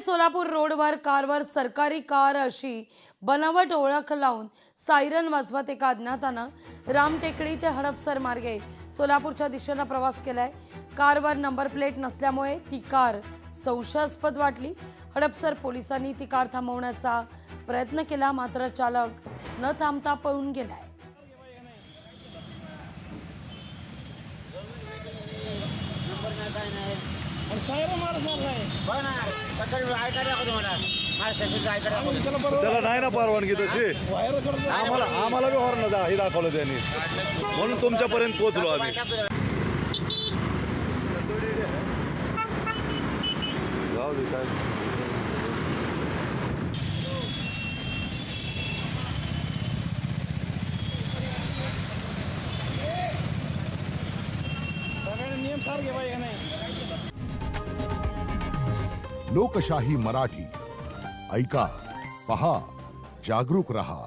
सोलापूर रोडवर कारवर सरकारी कार अशी बनावट ओळख लावून सायरन वाजवत एका अज्ञातानं रामटेकडी ते हडपसर मार्गे सोलापूरच्या दिशेने प्रवास केलाय। कारवर नंबर प्लेट नसल्यामुळे ती कार संशयास्पद वाटली। हडपसर पोलिसांनी ती कार थांबवण्याचा प्रयत्न केला, मात्र चालक न थांबता पळून गेलाय। त्याला नाही ना परवानगी तशी, आम्हाला बी हॉर्न हे दाखवलं त्यांनी, म्हणून तुमच्यापर्यंत पोहोचलो आम्ही। जाऊ दे काय नियम सारखे पाहिजे नाही। लोकशाही मराठी ऐका, पहा, जागरूक रहा।